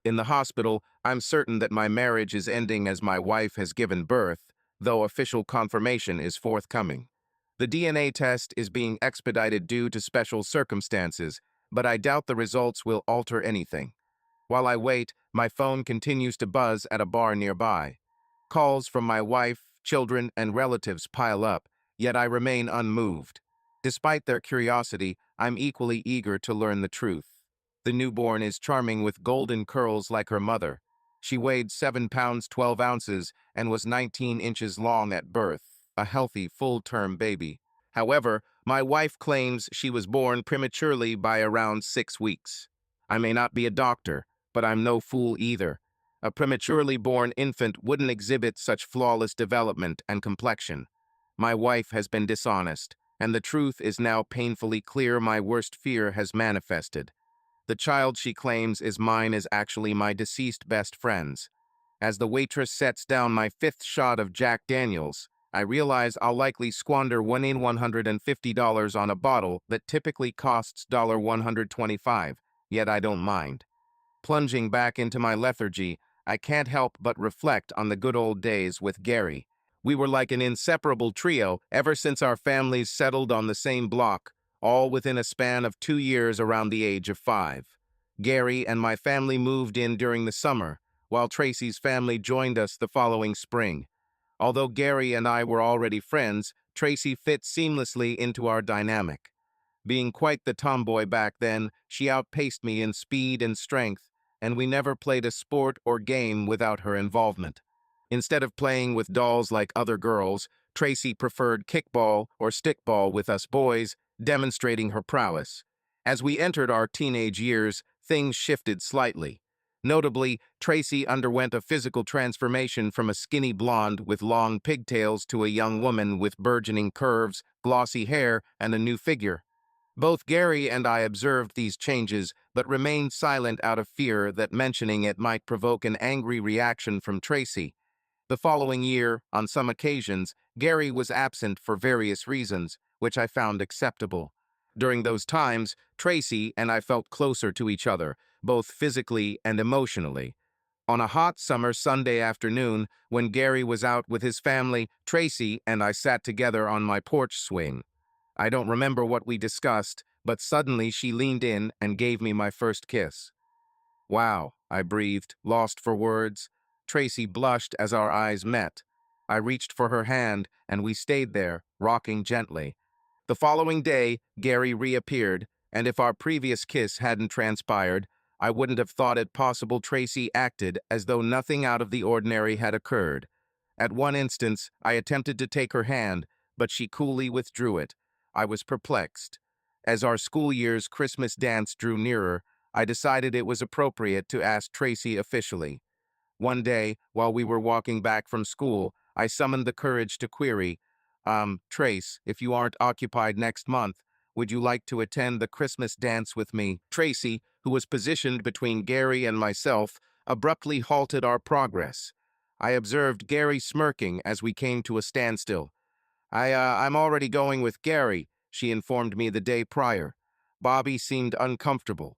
In the hospital, I'm certain that my marriage is ending as my wife has given birth, though official confirmation is forthcoming. The DNA test is being expedited due to special circumstances, but I doubt the results will alter anything. While I wait, my phone continues to buzz at a bar nearby. Calls from my wife, children, and relatives pile up, yet I remain unmoved. Despite their curiosity, I'm equally eager to learn the truth. The newborn is charming with golden curls like her mother. She weighed 7 pounds 12 ounces and was 19 inches long at birth, a healthy full-term baby. However, my wife claims she was born prematurely by around 6 weeks. I may not be a doctor, but I'm no fool either. A prematurely born infant wouldn't exhibit such flawless development and complexion. My wife has been dishonest, and the truth is now painfully clear. My worst fear has manifested. The child she claims is mine is actually my deceased best friend's. As the waitress sets down my 5th shot of Jack Daniels, I realize I'll likely squander $150 on a bottle that typically costs $125, yet I don't mind. Plunging back into my lethargy, I can't help but reflect on the good old days with Gary. We were like an inseparable trio ever since our families settled on the same block, all within a span of 2 years around the age of 5. Gary and my family moved in during the summer, while Tracy's family joined us the following spring. Although Gary and I were already friends, Tracy fit seamlessly into our dynamic. Being quite the tomboy back then, she outpaced me in speed and strength, and we never played a sport or game without her involvement. Instead of playing with dolls like other girls, Tracy preferred kickball or stickball with us boys, demonstrating her prowess. As we entered our teenage years, things shifted slightly. Notably, Tracy underwent a physical transformation from a skinny blonde with long pigtails to a young woman with burgeoning curves, glossy hair, and a new figure. Both Gary and I observed these changes, but remained silent out of fear that mentioning it might provoke an angry reaction from Tracy. The following year, on some occasions, Gary was absent for various reasons, which I found acceptable. During those times, Tracy and I felt closer to each other, both physically and emotionally. On a hot summer Sunday afternoon, when Gary was out with his family, Tracy and I sat together on my porch swing. I don't remember what we discussed, but suddenly she leaned in and gave me my first kiss. Wow, I breathed, lost for words. Tracy blushed as our eyes met. I reached for her hand, and we stayed there, rocking gently. The following day, Gary reappeared, and if our previous kiss hadn't transpired, I wouldn't have thought it possible Tracy acted as though nothing out of the ordinary had occurred. At one instance, I attempted to take her hand, but she coolly withdrew it. I was perplexed. As our school year's Christmas dance drew nearer, I decided it was appropriate to ask Tracy officially. One day, while we were walking back from school, I summoned the courage to query, Trace, if you aren't occupied next month, would you like to attend the Christmas dance with me? Tracy, who was positioned between Gary and myself, abruptly halted our progress. I observed Gary smirking as we came to a standstill. I'm already going with Gary, she informed me the day prior. Bobby seemed uncomfortable.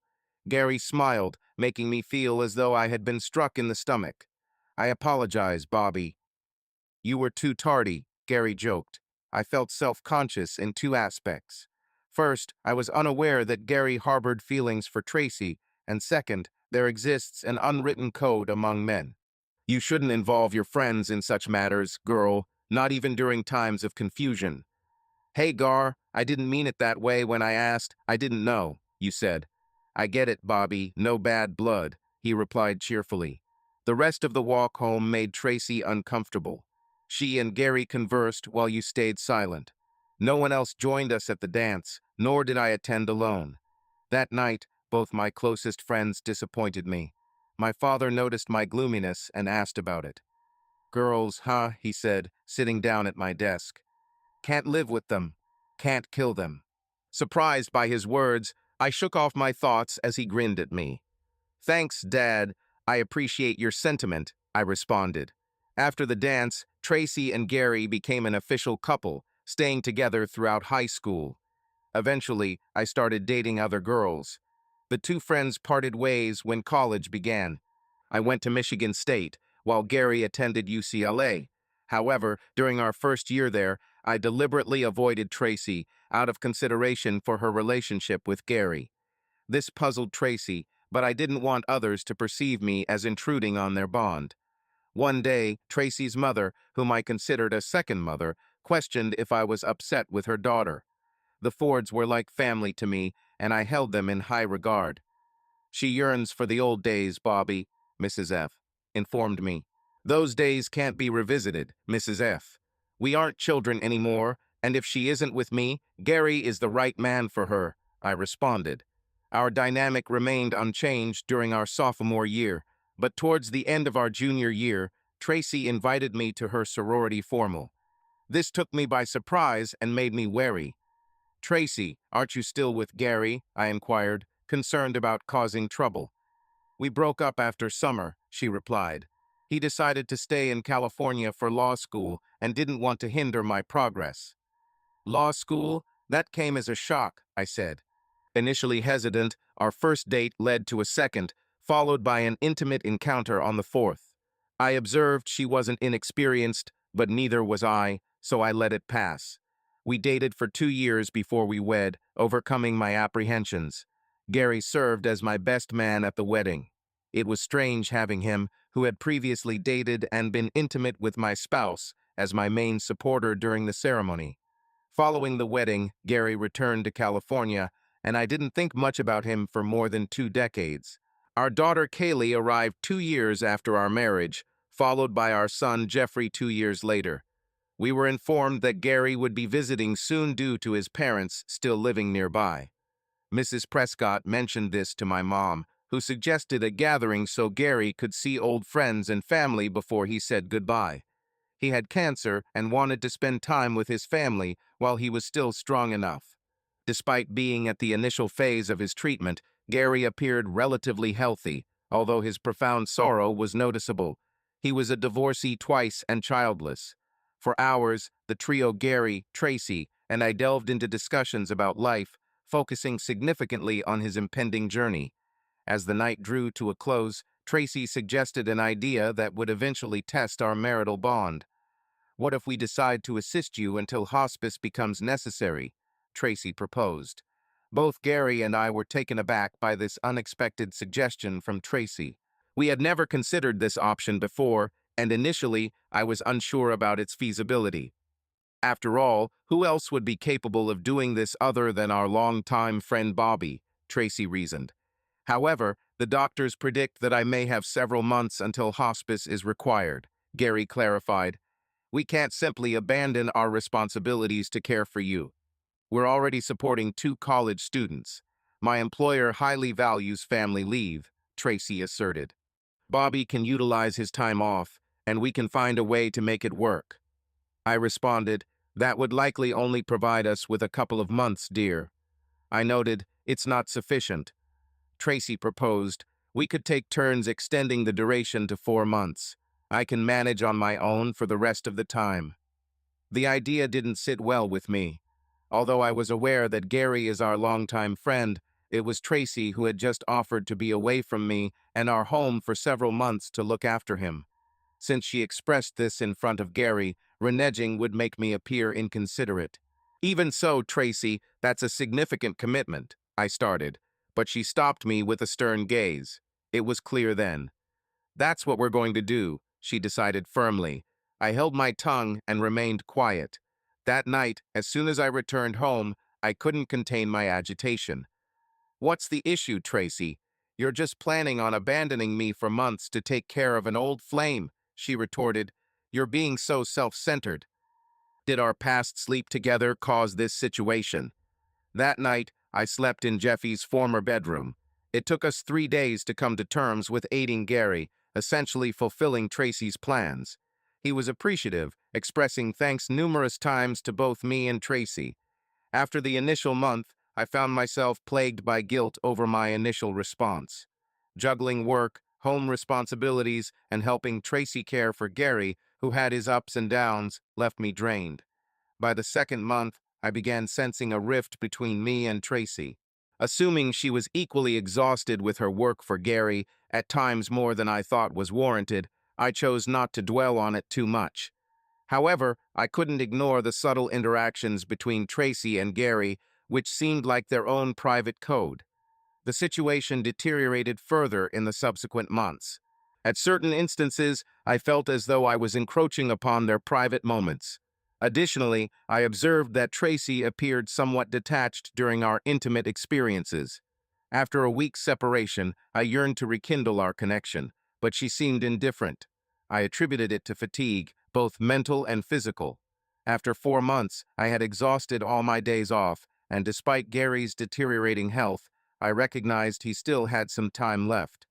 Gary smiled, making me feel as though I had been struck in the stomach. I apologize, Bobby. You were too tardy, Gary joked. I felt self-conscious in two aspects. First, I was unaware that Gary harbored feelings for Tracy, and second, there exists an unwritten code among men. You shouldn't involve your friends in such matters, girl, not even during times of confusion. Hey, Gar, I didn't mean it that way when I asked. I didn't know, you said. I get it, Bobby, no bad blood, he replied cheerfully. The rest of the walk home made Tracy uncomfortable. She and Gary conversed while you stayed silent. No one else joined us at the dance, nor did I attend alone. That night, both my closest friends disappointed me. My father noticed my gloominess and asked about it. Girls, huh, he said, sitting down at my desk. Can't live with them. Can't kill them. Surprised by his words, I shook off my thoughts as he grinned at me. Thanks, Dad. I appreciate your sentiment, I responded. After the dance, Tracy and Gary became an official couple, staying together throughout high school. Eventually, I started dating other girls. The two friends parted ways when college began. I went to Michigan State, while Gary attended UCLA. However, during our first year there, I deliberately avoided Tracy out of consideration for her relationship with Gary. This puzzled Tracy, but I didn't want others to perceive me as intruding on their bond. One day, Tracy's mother, whom I considered a second mother, questioned if I was upset with her daughter. The Fords were like family to me, and I held them in high regard. "She yearns for the old days, Bobby," Mrs. F. informed me. "Those days can't be revisited, Mrs. F. We aren't children anymore, and if she isn't with me, Gary is the right man for her," I responded. Our dynamic remained unchanged during our sophomore year, but towards the end of our junior year, Tracy invited me to her sorority formal. This took me by surprise and made me wary. "Tracy, aren't you still with Gary?" I inquired, concerned about causing trouble. "We broke up after summer," she replied. "He decided to stay in California for law school and didn't want to hinder my progress." "Law school? That came as a shock," I said. Initially hesitant, our first date led to a second, followed by an intimate encounter on the fourth. I observed she wasn't inexperienced, but neither was I, so I let it pass. We dated for 2 years before we wed, overcoming my apprehensions. Gary served as my best man at the wedding. It was strange having him, who had previously dated and been intimate with my spouse, as my main supporter during the ceremony. Following the wedding, Gary returned to California, and I didn't think much about him for more than 2 decades. Our daughter Kaylee arrived 2 years after our marriage, followed by our son Jeffrey 2 years later. We were informed that Gary would be visiting soon due to his parents still living nearby. Mrs. Prescott mentioned this to my mom, who suggested a gathering so Gary could see old friends and family before he said goodbye. He had cancer and wanted to spend time with his family while he was still strong enough. Despite being at the initial phase of his treatment, Gary appeared relatively healthy, although his profound sorrow was noticeable. He was a divorcee twice and childless. For hours, the trio Gary, Tracy, and I delved into discussions about life, focusing significantly on his impending journey. As the night drew to a close, Tracy suggested an idea that would eventually test our marital bond. "What if we decide to assist you until hospice becomes necessary?" Tracy proposed. Both Gary and I were taken aback by this unexpected suggestion from Tracy. We had never considered this option before, and initially I was unsure about its feasibility. After all, who else would be capable of doing this other than our longtime friend Bobby? Tracy reasoned. However, the doctors predict that I may have several months until hospice is required, Gary clarified. "We can't simply abandon our responsibilities to care for you. We're already supporting 2 college students. My employer highly values family leave," Tracy asserted. "Bobby can utilize his time off, and we can find a way to make it work." I responded, "That would likely only provide us with a couple of months, dear." I noted, "It's not sufficient." Tracy proposed, "We could take turns extending the duration to 4 months. I can manage on my own for the rest of the time." The idea didn't sit well with me. Although I was aware that Gary is our longtime friend, it was Tracy who had just offered to be away from me and our home for several months to look after him. Since she expressed this in front of Gary, reneging would make me appear inconsiderate. "Even so, Tracy, that's a significant commitment," I started, but she stopped me with a stern gaze. It was clear then. "That's what we're going to do," she decided firmly. I held my tongue and remained quiet. That night, as soon as I returned home, I couldn't contain my agitation. "What's the issue, Tracy? You're just planning on abandoning me for months to take care of an old flame," she retorted. "You're being so self-centered." Did our past sleep together cause this situation? That night, I slept in Jeffy's former bedroom. It took us 3 days to come to terms with aiding Gary, essentially fulfilling Tracy's plans. He was appreciative, expressing thanks numerous times to both me and Tracy. After the initial month, I found myself plagued by guilt over my initial response. Juggling work, home responsibilities, and helping Tracy care for Gary, who had his ups and downs, left me drained. By the second month, I began sensing a rift between me and Tracy. Assuming she was equally exhausted with her work for Gary, at times more than I thought was warranted, I chose not to dwell on it too much. However, I couldn't ignore the subtle interactions between Tracy and Gary, which seemed like their own private code. The situation deteriorated further in the subsequent months. At certain instances, I felt as though I was encroaching upon their private moments. Additionally, I observed that Tracy appeared somewhat detached during our intimate experiences. After a week's separation, I yearned to rekindle our connection, but she seemed indifferent. I attributed it to fatigue, both mental and physical. After 4 months, I had exhausted all my days off, and despite Gary's deteriorating health, I recognized he still had some time left.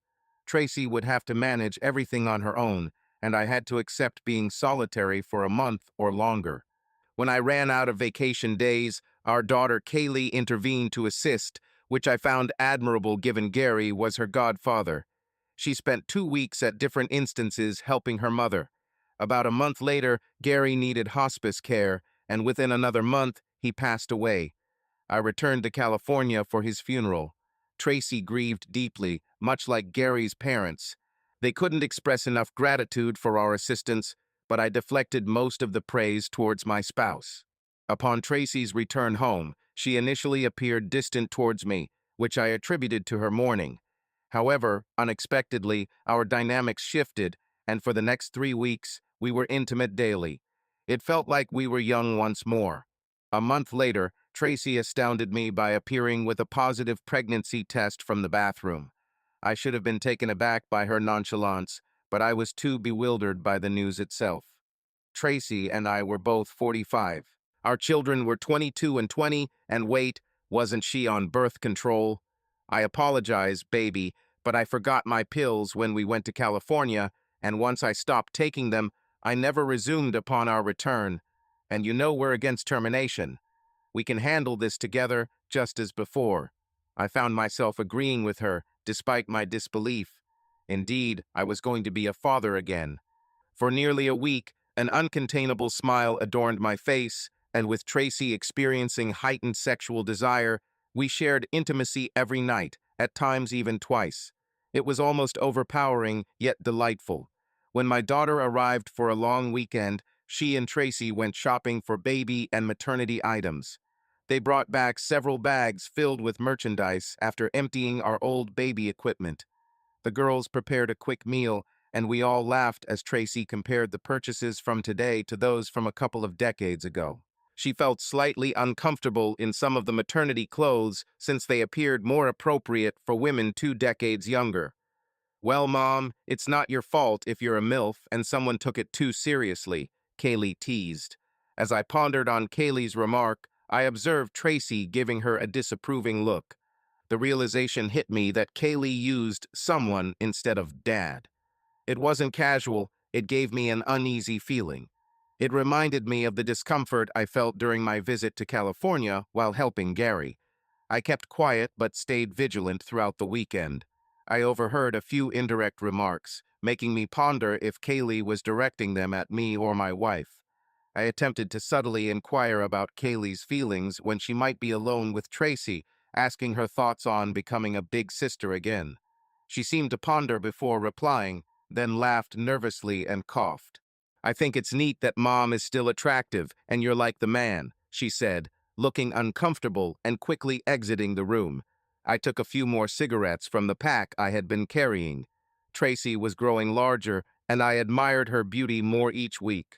Tracy would have to manage everything on her own, and I had to accept being solitary for a month or longer. When I ran out of vacation days, our daughter Kaylee intervened to assist, which I found admirable given Gary was her godfather. She spent 2 weeks at different instances helping her mother. About a month later, Gary needed hospice care, and within another month, he passed away. I returned to California for his funeral. Tracy grieved deeply, much like Gary's parents. They couldn't express enough gratitude for our assistance, but I deflected most of the praise towards my spouse. Upon Tracy's return home, she initially appeared distant towards me, which I attributed to her mourning. However, unexpectedly, our dynamics shifted, and for the next 3 weeks, we were intimate daily. It felt like we were young once more. A month later, Tracy astounded me by appearing with a positive pregnancy test from the bathroom. I should have been taken aback by her nonchalance, but I was too bewildered by the news itself. Tracy and I were both 45. Our children were 22 and 20, and wait, wasn't she on birth control? I apologize, baby, but I forgot my pills when we went to California, and once I stopped taking them, I never resumed upon our return. And you know we're against termination. We can handle this together, just as before. I found myself agreeing with her, despite my disbelief. Indeed, I was going to be a father again. For nearly a week, an uncontainable smile adorned my face, and with Tracy experiencing heightened sexual desire, we shared intimacy every night, at times even twice. It was almost overpowering, yet delightful. When my daughter arrived for a long weekend, she and Tracy went shopping for baby and maternity items. They brought back several bags filled with merchandise after emptying our old baby equipment. The girls prepared a quick meal, and we all laughed as Tracy compared the purchases from today to those from a couple of decades ago. She felt slightly uncomfortable in some of the maternity clothes since they appeared more appropriate for women 2 decades younger. Well, Mom, it's not your fault if you're a MILF and someone took it too seriously, Kaylee teased. As I pondered on Kaylee's remark, I observed Tracy giving her a disapproving look. The realization hit me that Kaylee used someone instead of dad. It wasn't casual, it gave me an uneasy feeling. It reminded me of the discomfort I felt during my visit to California while helping Gary. I kept quiet but stayed vigilant throughout the weekend. I overheard a few indirect remarks, making me ponder if Kaylee was directing them at me or my wife. I attempted to subtly inquire about Kaylee's feelings when she might be alone with Tracy, asking her thoughts on becoming a big sister again. She seemed to ponder before replying, then laughed nervously and coughed. I think it's neat that Mom is still attractive and you're like the man, she said, looking uncomfortable and quickly exiting the room. I took a few more cigarettes from the pack I had been carrying. Tracy was growing larger, and I admired her beauty more each week.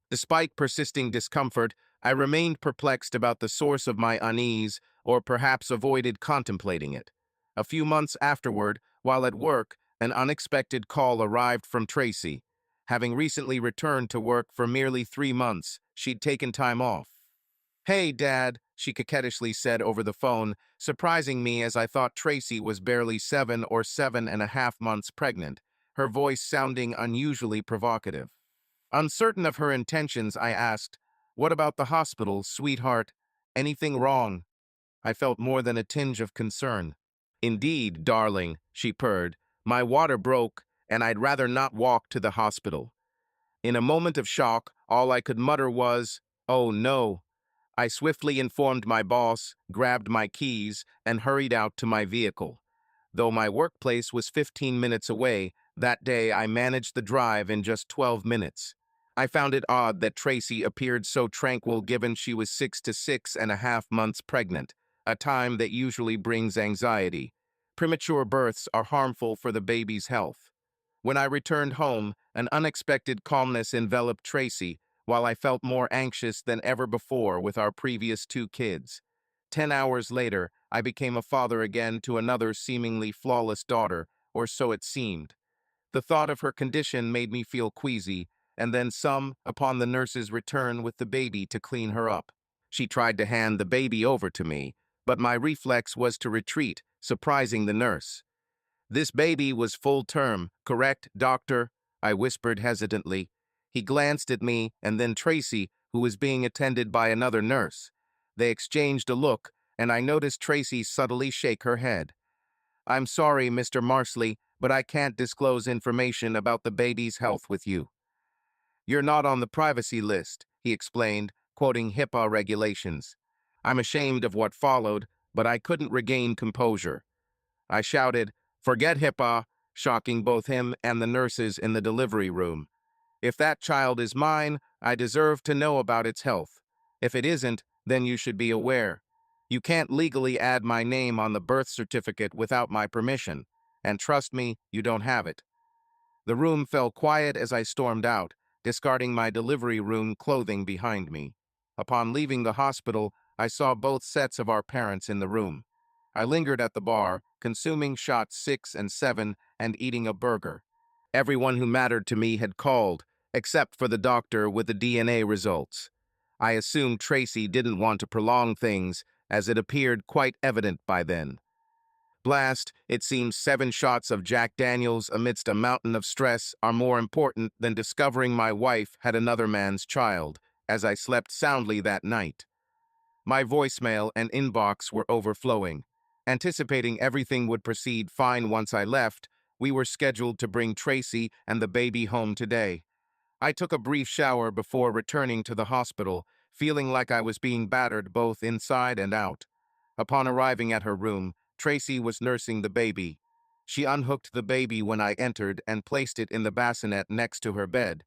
Despite persisting discomfort, I remained perplexed about the source of my unease, or perhaps avoided contemplating it. A few months afterward, while at work, an unexpected call arrived from Tracy. Having recently returned to work for merely 3 months, she'd taken time off. "Hey, Dad," she coquettishly said over the phone, surprising me as I thought Tracy was barely 7 or 7.5 months pregnant, her voice sounding unusually provocative. Uncertain of her intentions, I asked, "What about the hospital, sweetheart? Anything wrong?" I felt more than a tinge of concern. "Indeed, darling," she purred. "My water broke, and I'd rather not walk to the hospital." In a moment of shock, all I could mutter was, "Oh no." I swiftly informed my boss, grabbed my keys, and hurried out to my vehicle. Though my workplace was 15 minutes away, that day I managed the drive in just 12 minutes. I found it odd that Tracy appeared so tranquil given she was 6 to 6.5 months pregnant, a time that usually brings anxiety. Premature births are harmful for the baby's health. When I returned home, an unexpected calmness enveloped Tracy, while I felt more anxious than ever before with our previous 2 kids. 10 hours later, I became a father again to another seemingly flawless daughter, or so it seemed. The thought of her condition made me feel queasy, and then some upon the nurse's return with the baby to clean her up. She tried to hand the baby over to me, but my reflex was to retreat, surprising the nurse. "This baby was full term, correct, doctor?" I whispered hesitantly. He glanced at me and then Tracy, who was being attended by another nurse. They exchanged a look, and I noticed Tracy subtly shake her head. "I'm sorry, Mr. Marsley, but I can't disclose information about the baby's health with you. You're not on the privacy list," he explained, quoting HIPAA regulations. I'm ashamed of what followed, but I couldn't regain composure. I shouted, "Forget HIPAA," shocking both him and the nurses in the delivery room. "If that child is mine, I deserve to know about its health. If it isn't, then you should be aware. You can't legally add my name on the birth certificate without my permission, and trust me, you don't have it." The room fell quiet as I stormed out, discarding my delivery room clothing behind me. Upon leaving the hospital, I saw both sets of our parents in the room. I lingered at the bar, consuming shots 6 and 7 and eating a burger. Everyone who mattered to me had called, except for the doctor with the DNA results. I assumed Tracy didn't want to prolong things, as it appeared quite evident by then. Blast, it seems 7 shots of Jack Daniels amidst a mountain of stress are more important than discovering my wife had another man's child, as I slept soundly that night. My voicemail and inbox were overflowing. Anticipating everything would proceed fine once I left, we were scheduled to bring Tracy and the baby home today. I took a brief shower before returning to the hospital, feeling like I was being battered both inside and out. Upon arriving at her room, Tracy was nursing the baby. She unhooked the baby when I entered and placed it in the bassinet next to her bed.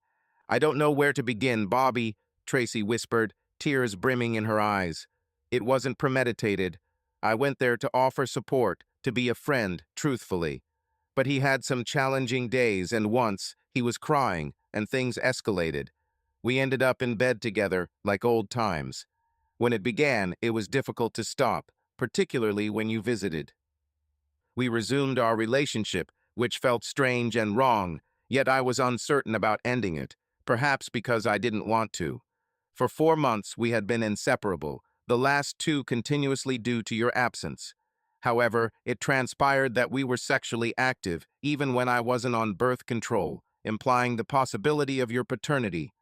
"I don't know where to begin, Bobby," Tracy whispered, tears brimming in her eyes. "It wasn't premeditated. I went there to offer support, to be a friend, truthfully. But he had some challenging days, and once, he was crying, and things escalated. We ended up in bed together, like old times. When it began, it was difficult to stop, particularly when you visited. We resumed our relationship, which felt strange and wrong, yet I was uncertain about ending it, perhaps because I didn't want to. For 4 months we had been inseparable, the last 2 continuously due to your absence. However, it transpired that we were sexually active even when I wasn't on birth control, implying the possibility of your paternity.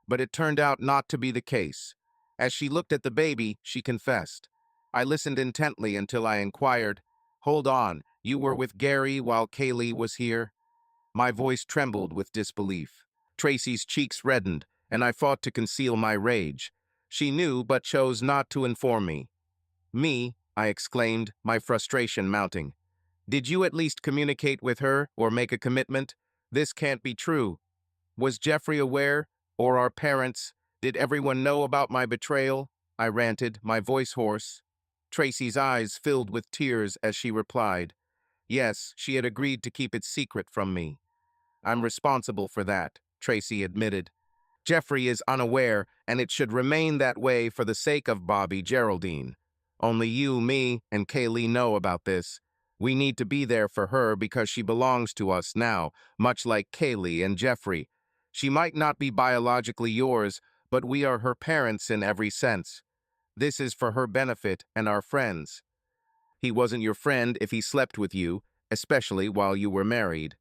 But it turned out not to be the case. As she looked at the baby, she confessed. I listened intently until I inquired, "Hold on, you were with Gary while Kaylee was here?" My voice trembled with disbelief. Tracy's cheeks reddened, and I fought to conceal my rage. She knew but chose not to inform me. "Me?" I exclaimed, my frustration mounting. "Did you at least communicate with her or make a commitment? This can't be true. Was Jeffrey aware? Or our parents? Did everyone know about my betrayal?" I ranted, my voice hoarse. Tracy's eyes filled with tears as she replied, "Yes, she had agreed to keep it secret from me." "I'm responsible for that," Tracy admitted. "Jeffrey is unaware, and it should remain that way for the sake of Bobby Geraldine. Only you, me, and Kaylee know about this. We need to be there for her because she belongs to us now, much like Kaylee and Jeffrey. She might not be biologically yours, but we are her parents in every sense. This is for her benefit and our friends. He wasn't your friend if he slept with you, especially while you were married.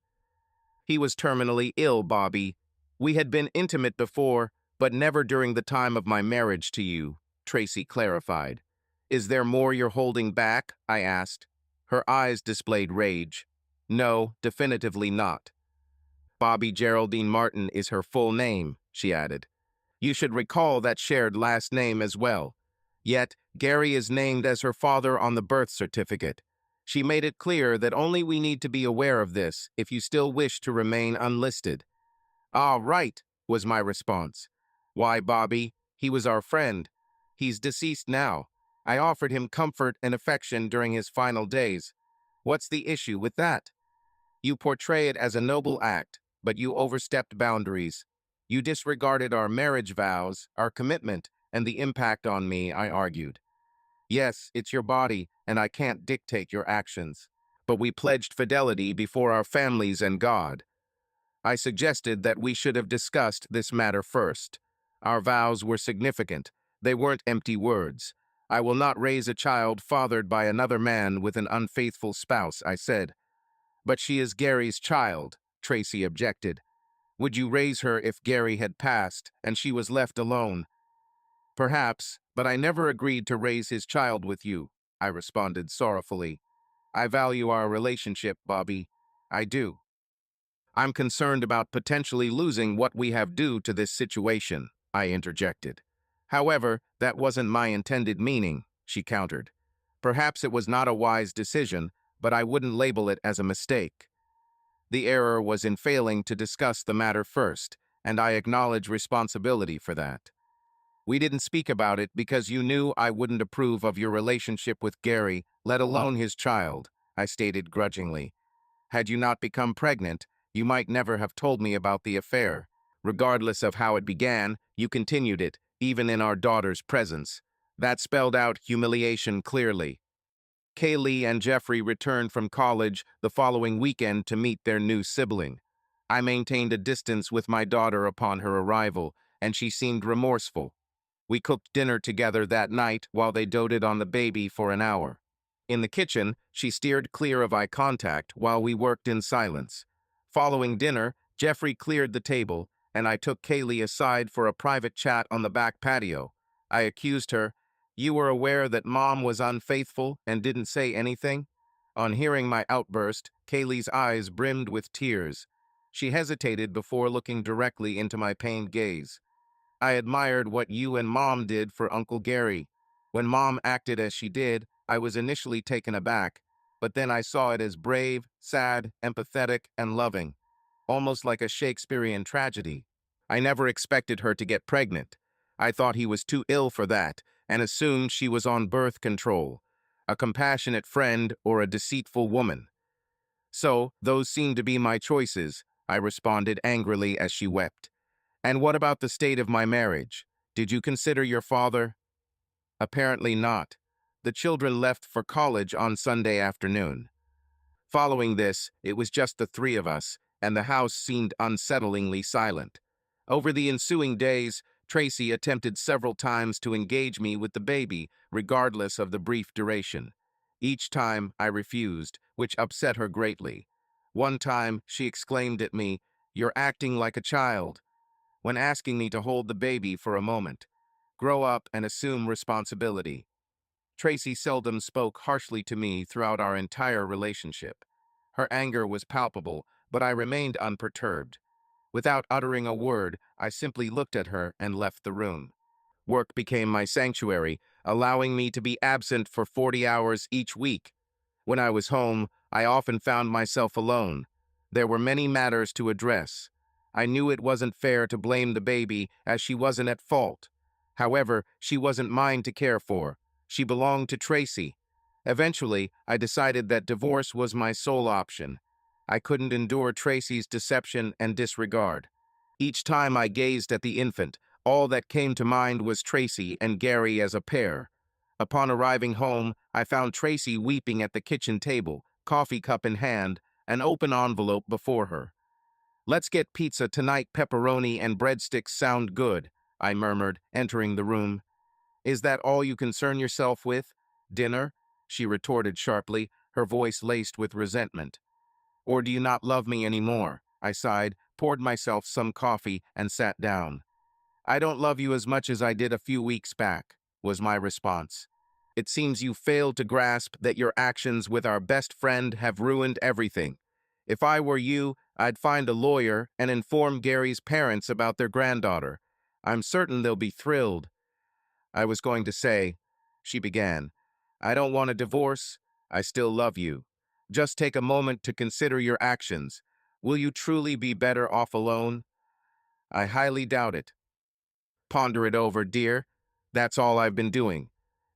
He was terminally ill, Bobby. We had been intimate before, but never during the time of my marriage to you," Tracy clarified. "Is there more you're holding back?" I asked. Her eyes displayed rage. "No, definitively not. Bobby Geraldine Martin is her full name," she added. "You should recall that shared last name as well. Yet, Gary is named as her father on the birth certificate. She made it clear that only we need to be aware of this if you still wish to remain unlisted. "Ah, right," was my response. "Why, Bobby, he was our friend. He's deceased now. I offered him comfort and affection during his final days. What's the issue with that? You portray it as a noble act, but you overstepped boundaries. You disregarded our marriage vows, our commitment, and the impact on me," I argued. "Yes, it's your body, and I can't dictate your actions. But we pledged fidelity before our families and God." I suggested that we should have discussed this matter first. Our vows were significant. They weren't empty words. "I will not raise a child fathered by another man with an unfaithful spouse," I said. "But she is Gary's child," Tracy objected. "Would you raise her if Gary had passed and she was left alone?" "Perhaps, but I never agreed to raise his child with you," I responded sorrowfully. "I value our relationship, Bobby. I do. I'm concerned about potentially losing what we have due to this situation," I interjected. "However, that wasn't my intended meaning," she countered. "Perhaps it was not a wise decision, but I wouldn't label it as a mistake. The error was in failing to discuss the matter first, and I acknowledge responsibility for that. We didn't speak about it because you knew I wouldn't approve of your relationship with Gary, let alone his child," I stated grudgingly. "Had you not become pregnant, you might never have told me about the affair. Regardless of how it began, you continued it, even in our daughter's presence. That spelled out humiliation clearly." Kaylee and Jeffrey returned from college the following weekend to meet their new sibling. I maintained a distance with my daughter upon her arrival, and she seemed remorseful. We cooked dinner together that night while they doted on the baby for an hour. In the kitchen, she steered clear of eye contact while we worked in silence. Following dinner, Jeffrey cleared the table, and I took Kaylee aside for a private chat on the back patio. I accused her, "You were aware that Mom was unfaithful and didn't say anything?" On hearing my outburst, Kaylee's eyes brimmed with tears. She hesitated before looking directly into my pained gaze. "I admired what you and Mom did for Uncle Gary. When Mom acted as she did, I was initially taken aback, but then I saw it as brave, sad, empathetic, and loving, almost like a Shakespearean tragedy. I never expected her to get pregnant. I thought he was too ill for that, and assumed she was on birth control, a compassionate friend or a deceitful woman. So, those seem to be my choices," I responded angrily as she wept. "And what about the state of my marriage? Did you consider your father?" "Apparently not. The children left for college on Sunday afternoon." Following this, it was just the three of us, and the house seemed unsettlingly silent. Over the ensuing days, Tracy attempted several times to engage me with the baby, regardless of the brief duration. Each time, I refused, which upset her greatly. One time, she exclaimed at me, "You're acting like a child," when asking me to hold the baby for a moment. "Grow up and assume responsibility." Tracy seldom spoke harshly to me throughout our entire relationship. Her anger was palpable, but I remained unperturbed. Without uttering a word, I simply looked at her and left the room. Work became my sanctuary, allowing me to be absent for 40 hours each week. When I was home, I often found myself alone. There were many matters to address. I knew it wasn't fair to blame the baby, as she wasn't at fault. However, she wasn't mine to care for. She belonged to Tracy. Eventually, I decided that divorce was my sole option. I couldn't endure Tracy's deception and disregard. Each time I gazed at the infant, all that came to mind was Tracy and Gary as a pair. Upon arriving home, I found Tracy weeping at the kitchen table, coffee cup in hand, an open envelope before her. "Let's get pizza tonight, pepperoni and breadsticks sound good," I murmured, entering the room. "Is that all you concern yourself with? Dinner?" she retorted sharply, her voice laced with resentment. "Or do you not love me anymore?" I sighed, poured myself some coffee, and sat down. "I don't love you as much as I did a few weeks back," was my response. "It seems you failed to grasp that your actions with our best friend have ruined everything. If I were you, I'd find a lawyer and inform Gary's parents about their granddaughter. I'm certain they'll be thrilled." I was going to say, She began. I don't want a divorce. I still love you. Just take a moment to consider your actions. Will you truly be better off alone? I highly doubt it. Ponder it over, dear. That's all I've been doing.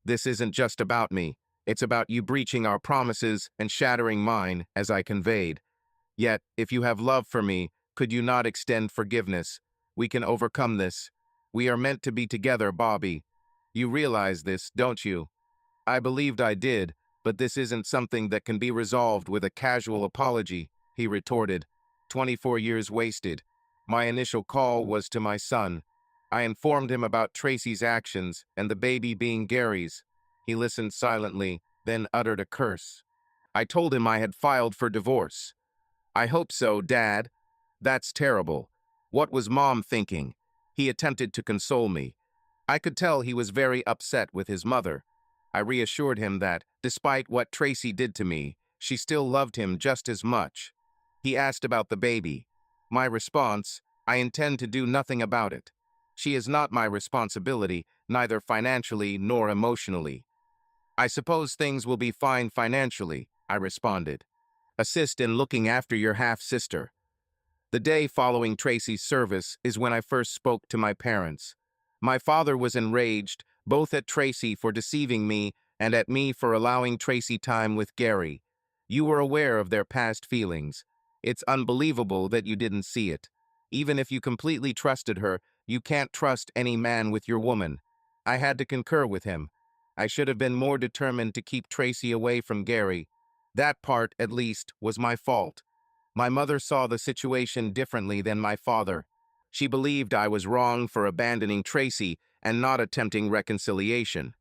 This isn't just about me. It's about you breaching our promises and shattering mine, as I conveyed. Yet, if you have love for me, could you not extend forgiveness? We can overcome this. We are meant to be together, Bobby. You realize this, don't you? I believed I did, but this isn't something that can be resolved with a casual apology, he retorted. 24 years wasted. My initial call was to my son. I informed him about Tracy's actions and the baby being Gary's. He listened silently, then uttered a curse. I told him I had filed for divorce. I hope so, Dad. That's terrible. What was Mom thinking? He attempted to console me. I could tell he was very upset with his mother. I reassured him that, despite what Tracy did to me, she still loved him just as much. He asked about the baby. My response, I intend to do nothing about it. She is not my responsibility, neither financially nor emotionally. I suppose things will be fine financially, I responded. Assist in looking after your half-sister. The day following Tracy's service is when I first spoke to my parents. My father was enraged, both at Tracy for deceiving me and at me for allowing Tracy time with Gary. You were aware of their past feelings. It's unbelievable that you didn't see it. Even if you completely trusted her, you can't trust any man with your woman. I had to concur with him. I should have been more determined to keep Tracy away from Gary. That part, at least, was my fault. My mother saw the situation differently than my father. She believed I was wrong for abandoning Tracy and not attempting reconciliation.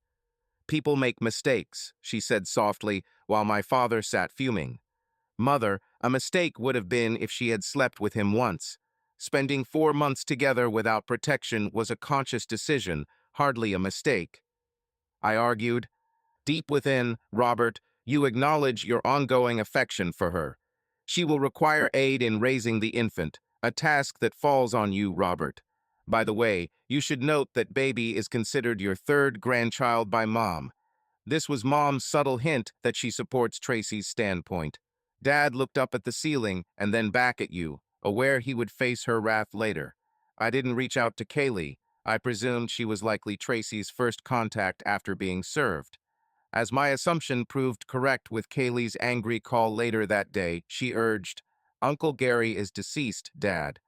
People make mistakes, she said softly, while my father sat fuming. Mother, a mistake would have been if she had slept with him once. Spending 4 months together without protection was a conscious decision, hardly a mistake. I argued. Deep within, Robert, you acknowledge your ongoing affection for her. She will require aid in raising the infant, a task that falls on you, Robert. By the way, you should note that baby is considered your third grandchild by Mom. This was Mom's subtle hint that she supports Tracy's standpoint. Dad looked up at the ceiling and then back at you, aware he would face her wrath later. I didn't reach out to Kaylee. I presumed she was likely Tracy's first contact after being served. As my assumption proved correct with Kaylee's angry call later that day, she urged, Uncle Gary is deceased, Dad.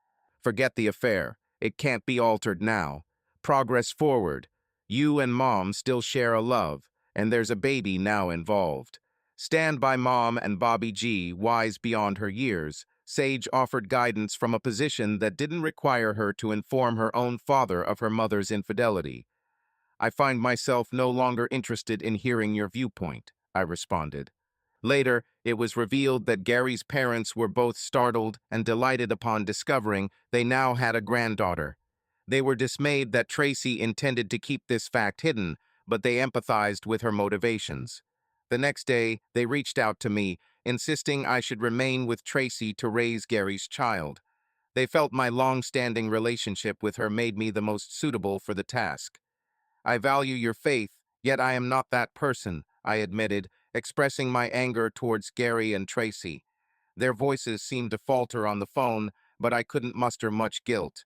Forget the affair. It can't be altered now. Progress forward. You and Mom still share a love, and there's a baby now involved. Stand by Mom and Bobby G, wise beyond her years. Sage offered guidance from a position that didn't require her to inform her own father of her mother's infidelity. I find myself no longer interested in hearing your viewpoint, I responded. Later, it was revealed that Gary's parents were both startled and delighted upon discovering they now had a granddaughter. They were dismayed that Tracy intended to keep this fact hidden, but they empathized with her motivations. The next day, they reached out to me, insisting I should remain with Tracy to raise Gary's child. They felt my long-standing relationship with her made me the most suitable for the task. I value your faith, yet I am not that person, I admitted, expressing my anger towards Gary and Tracy. Their voices seemed to falter on the phone, but I couldn't muster much guilt.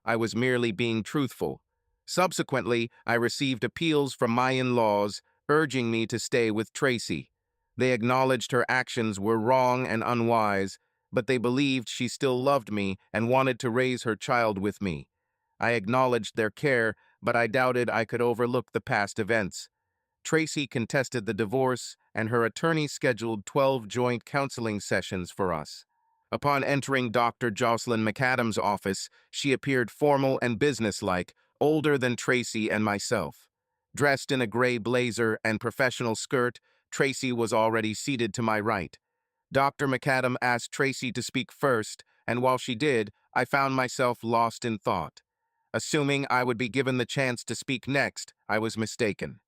I was merely being truthful. Subsequently, I received appeals from my in-laws, urging me to stay with Tracy. They acknowledged her actions were wrong and unwise, but they believed she still loved me and wanted to raise her child with me. I acknowledged their care, but I doubted I could overlook the past events. Tracy contested the divorce, and her attorney scheduled 12 joint counseling sessions for us. Upon entering Dr. Jocelyn McAdams' office, she appeared formal and businesslike, older than Tracy and myself. Dressed in a gray blazer and professional skirt, Tracy was already seated to my right. Dr. McAdam asked Tracy to speak first, and while she did, I found myself lost in thought. Assuming I would be given the chance to speak next, I was mistaken.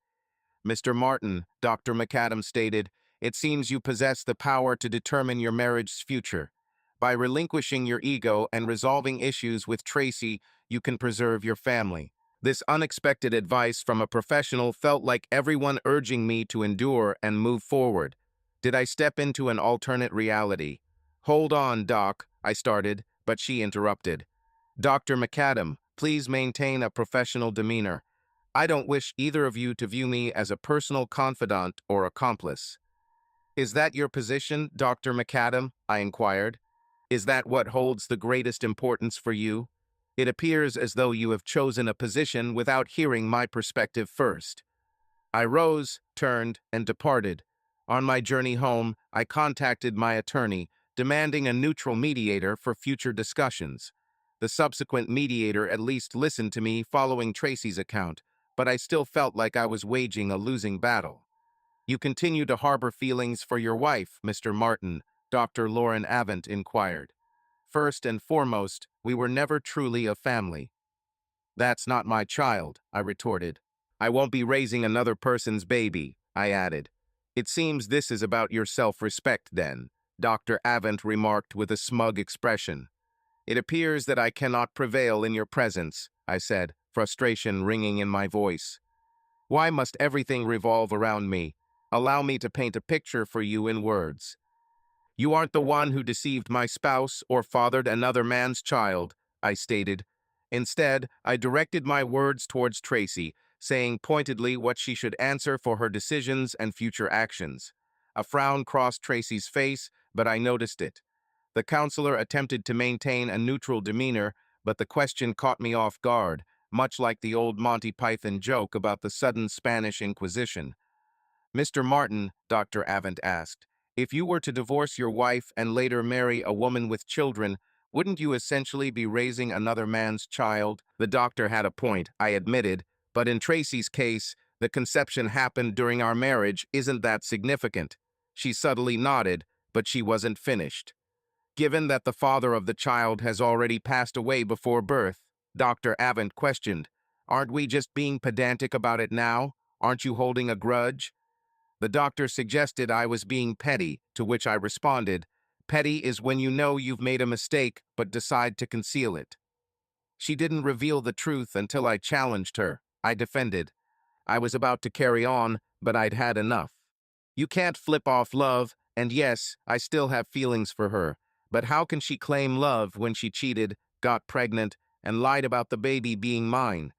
Mr. Martin, Dr. McAdam stated, it seems you possess the power to determine your marriage's future. By relinquishing your ego and resolving issues with Tracy, you can preserve your family. This unexpected advice from a professional felt like everyone urging me to endure and move forward. Did I step into an alternate reality? "Hold on, Doc," I started, but she interrupted. "Dr. McAdam, please maintain a professional demeanor. I don't wish either of you to view me as a personal confidant or accomplice." "Is that your position, Dr. McAdam?" I inquired. "Is that what holds the greatest importance for you? It appears as though you have chosen a position without hearing my perspective first." I rose, turned, and departed. On my journey home, I contacted my attorney, demanding a neutral mediator for future discussions. The subsequent mediator at least listened to me following Tracy's account, but I still felt like I was waging a losing battle. "You continue to harbor feelings for your wife, Mr. Martin?" Dr. Lauren Avent inquired. "First and foremost, we were never truly a family." "That's not my child," I retorted. "I won't be raising another person's baby," I added. "It seems this is about your self-respect then," Dr. Avent remarked with a smug expression. "It appears that I cannot prevail in your presence," I said, frustration ringing in my voice. "Why must everything revolve around me? Allow me to paint a picture for you in words." "You aren't the one who deceived my spouse or fathered another man's child," I stated. Instead, I directed my words towards Tracy, saying pointedly what she should answer for her decisions and future actions. A frown crossed Tracy's face, but I noticed it. The counselor attempted to maintain a neutral demeanor, but the question caught me off guard, much like the old Monty Python joke about the sudden Spanish Inquisition. "Mr. Martin," Dr. Avent asked, "if you were to divorce your wife and later marry a woman with children, wouldn't you essentially be raising another man's child?" The doctor had a point, I admitted, but in Tracy's case, the conception happened during our marriage isn't that significant. She subtly nodded, but she wasn't finished. "Given that the father of the child has already passed away before birth," Dr. Avent questioned, "aren't we just being pedantic about it now? Aren't you holding a grudge?" The doctor suggested I was being petty, to which I responded, "Petty is when you know you've made a mistake but decide to conceal it." She didn't reveal the truth until I challenged her, I defended. I was about to carry on, but I'd had enough. "You can't flip off love, and yes, I still have feelings for her, but how can she claim love when she cheated, got pregnant, and lied about the baby being mine?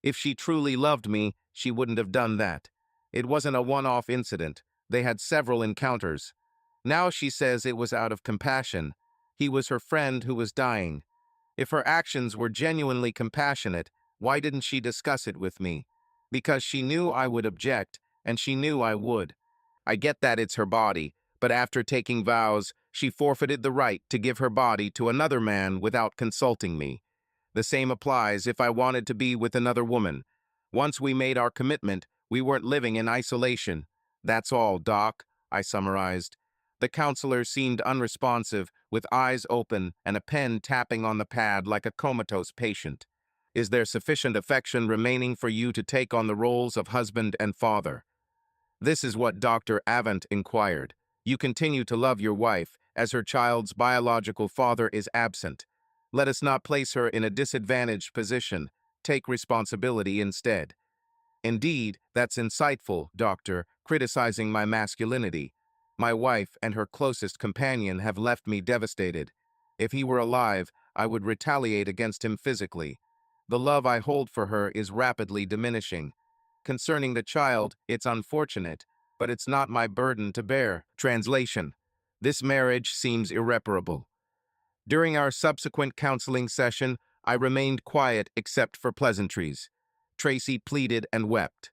If she truly loved me, she wouldn't have done that. It wasn't a one-off incident. They had several encounters. Now she says it was out of compassion. He was her friend who was dying. If her actions were genuinely compassionate, why didn't she discuss it with me? Because she knew I would object, and she knew I would. I get that it's her body, but after taking vows, she forfeited the right to give her body to another man without consulting me. The same applies if I wanted to be with another woman. Once we made our commitment, we weren't living in isolation. That's all, Doc," I summarized. The counselor seemed unresponsive, with eyes open and a pen tapping on the pad like a comatose patient. "Is there sufficient affection remaining for you to take on the roles of husband and father?" This is what Dr. Avent inquired. "You continue to love your wife, as her child's biological father is absent. Let us not place her in a disadvantaged position. Take responsibility instead." "Indeed, that's insightful, Doctor, criticizing my masculinity. My wife and her closest companion have left me devastated. If he were alive, I would retaliate against him physically. The love I hold for her is rapidly diminishing. Concerning the child, it's unfortunate, but it's not my burden to bear." Translation: This marriage seems irreparable. During our subsequent counseling session, I remained quiet except for pleasantries. Tracy pleaded and wept.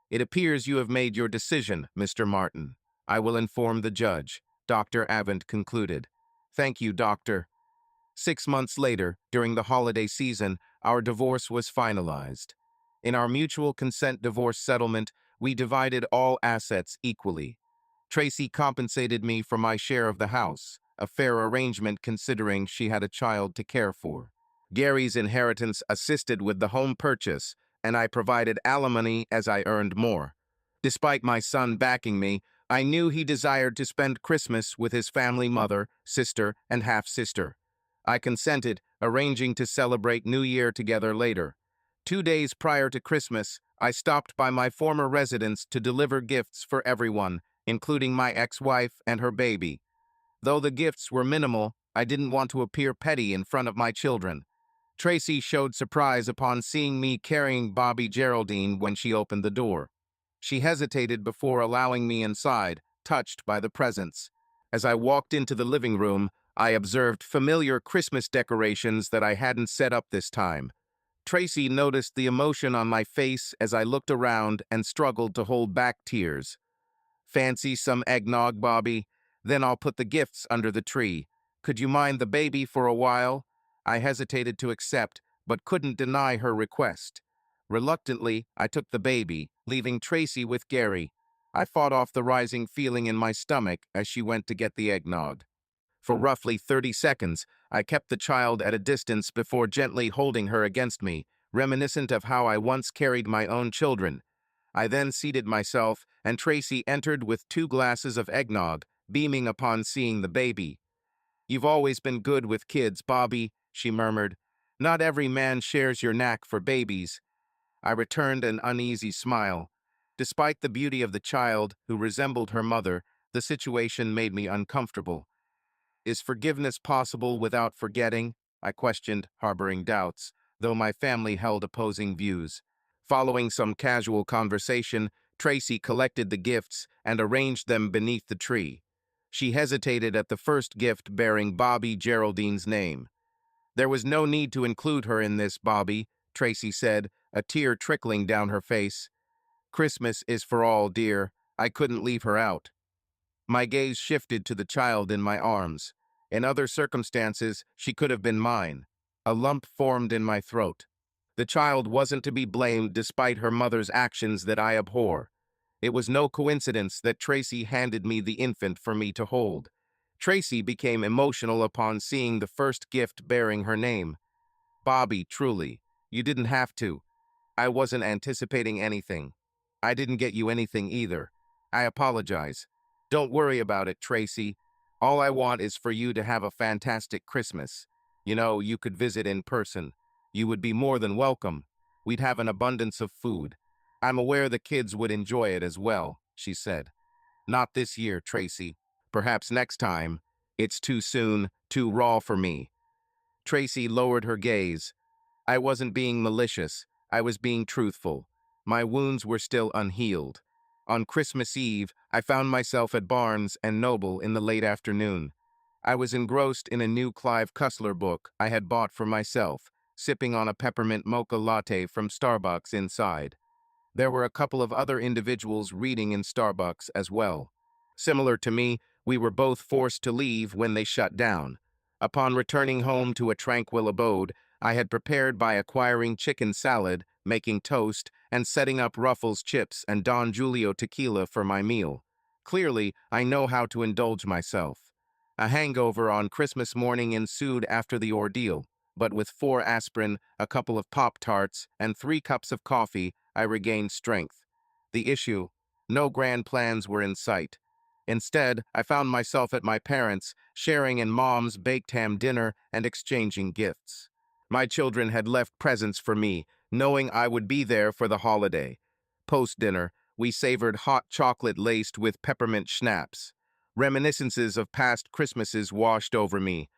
"It appears you have made your decision, Mr. Martin. I will inform the judge," Dr. Avent concluded. "Thank you, doctor." 6 months later, during the holiday season, our divorce was finalized. In our mutual consent divorce settlement, we divided all assets equally. Tracy compensated me for my share of the house, a fair arrangement considering she had a child to care for. Gary's inheritance assisted with the home purchase, and I provided alimony as I earned more. Despite my son backing me, I knew he desired to spend Christmas with his family mother, sister, and half-sister. I consented, arranging to celebrate New Year together later. 2 days prior to Christmas, I stopped by my former residence to deliver gifts for everyone, including my ex-wife and her baby. Though the gifts were minimal, I didn't want to appear petty in front of my children. Tracy showed surprise upon seeing me carrying Bobby Geraldine when she opened the door. She hesitated before allowing me inside, touched by the presents. As I walked into the living room, I observed familiar Christmas decorations that I hadn't set up this time. Tracy noticed the emotion on my face as I looked around and struggled to hold back tears. "Fancy some eggnog, Bobby? Then I'll put the gifts under the tree. Could you mind the baby for a while?" I hesitated to accept, but couldn't deny her request. Reluctantly, I took the baby, leaving Tracy with Gary. I fought off the rising feeling in my stomach as she went to get the eggnog. For roughly 30 seconds, I kept the child at a distance before gently holding her against me, reminiscent of how I once carried my own children. I then seated myself, and Tracy entered with 2 glasses of eggnog, beaming upon seeing the baby. "You've always been good with kids, Bobby," she murmured. "Not every man shares your knack for babies." I returned an uneasy smile. Despite the beauty of the child, who resembled her mother, the situation made me uncomfortable. "Is forgiveness possible without forgetting?" I questioned, harboring doubts, though my family held opposing views. Following some casual conversation, Tracy collected the gifts and arranged them beneath the tree. She hesitated at the first gift bearing Bobby Geraldine's name. "There was no need to include her in this, Bobby," Tracy said, a tear trickling down her face. "Christmas is for all, dear. I couldn't leave her out." My gaze shifted to the child in my arms. In other circumstances, she could have been mine. A lump formed in my throat. The child wasn't to be blamed despite her mother's actions that I abhor. It was no coincidence that Tracy handed me the infant for me to hold. Tracy became emotional upon seeing the first gift bearing her name. "Bobby, truly, you didn't have to. I wasn't anticipating anything. I didn't get you anything either. I apologize. Don't worry about it, Tracy. All I want is for you to have a fantastic Christmas. You could visit in person. You would be more than welcome. We'd have an abundance of food. I'm aware the kids would enjoy it as well," she said. "Not this year, Tracy. Perhaps next time. It's too soon, too raw for me." Tracy lowered her gaze. "I wasn't being malicious. I was being truthful. My wounds were still unhealed. On Christmas Eve, I found myself at Barnes and Noble in the late afternoon. I was engrossed in a new Clive Cussler book I had bought for myself, sipping on a peppermint mocha latte from Starbucks inside. There were a couple of other individuals reading in Starbucks as well. Similar to me, we were both forced to leave when they shut down. Upon returning home to a tranquil abode, I had prepared by acquiring chicken salad, making toast, and setting up Ruffles chips and Don Julio tequila for my meal. Clearly, I know how to indulge myself. A hangover on Christmas morning ensued after the ordeal, but with 4 aspirin, a couple of Pop-Tarts, and 3 cups of coffee, I regained strength. The issue: no grand plans were in sight. Instead, I found myself at my parents', sharing in Mom's baked ham dinner and exchanging gifts. My children had left presents for me, knowing I would be there for the holiday. Post-dinner, we savored hot chocolate laced with peppermint schnapps. Reminiscences of past Christmases washed over me.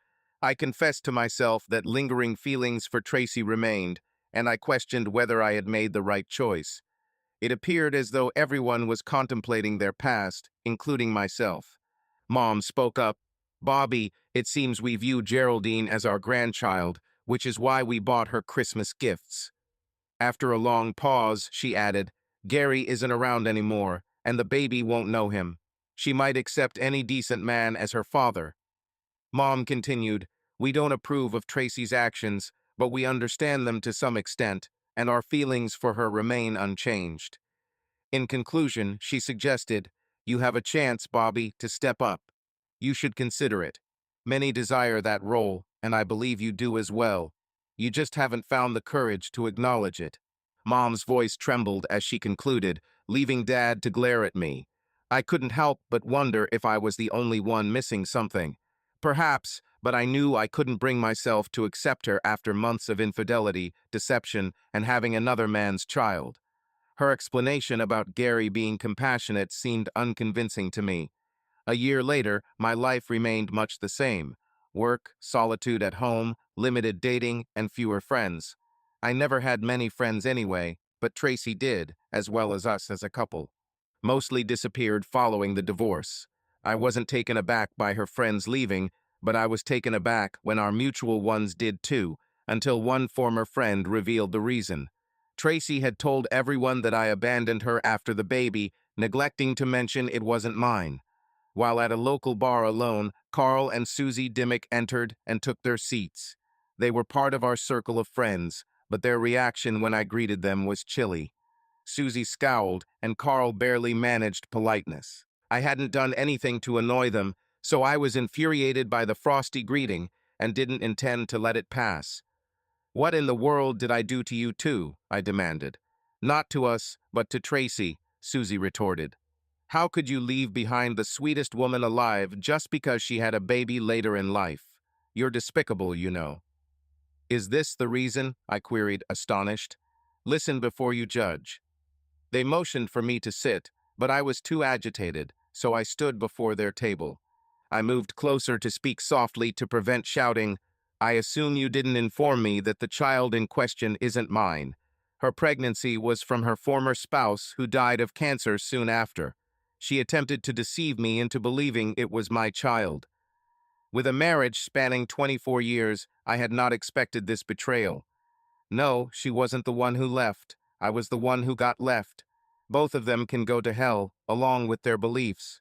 I confessed to myself that lingering feelings for Tracy remained, and I questioned whether I had made the right choice. It appeared as though everyone was contemplating their past, including myself. Mom spoke up. "Bobby, it seems we view Geraldine as our grandchild, which is why we bought her Christmas gifts." After a long pause, she added, "Gary isn't around anymore, and the baby won't know him. She might accept any decent man as her father." Mom continued, "We don't approve of Tracy's actions, but we understand them to some extent, and our feelings for her remain unchanged." In conclusion, she suggested, "You have a chance, Bobby, to step up. You should consider it. Many desire that role, and I believe you do as well. You just haven't found the courage to acknowledge it." Mom's voice trembled as she concluded, leaving Dad to glare at me. I couldn't help but wonder if I was the only one missing something. Perhaps, but I knew I couldn't bring myself to accept her after months of infidelity, deception, and having another man's child. Her explanation about Gary being compassionate seemed unconvincing to me. A year later, my life remained much the same. Work, solitude at home, limited dating, and fewer friends. I never had many friends anyway, but Tracy did, as well as us as a couple. Mostly disappeared following the divorce. I wasn't taken aback by her friends leaving, but I was taken aback when our mutual ones did too, until one former friend revealed the reason. Tracy had told everyone that I abandoned her after the baby, neglecting to mention it wasn't mine. While at a local bar alone, Carl and Susie Dimmick entered and took their seats. They were part of our circle of friends, but their reaction when I greeted them was chilly. Susie scowled, and Carl barely managed politeness. I hadn't done anything to annoy them, so I was infuriated by the frosty greeting and didn't intend to let it pass. "What in the world did I do to you two?" I demanded. "Not to us, but to Tracy," Susie retorted. "How could you leave behind the sweetest woman alive just because she had a baby later in life? You're despicable, you know." "Is this the reason?" I queried, astonished. "Listen before you judge." They motioned for me to sit, but I was too agitated, so I stood before their table. I moved closer to speak softly to prevent shouting. "I assume you didn't inform me that the child in question isn't mine. Her pregnancy was from her former spouse who died of cancer soon after. She attempted to deceive me into believing it was my child. With a marriage spanning 24 years, I had not expected this betrayal. No, she wasn't the one who left. I was the one who got left. Both of them can go to hell, along with their beliefs."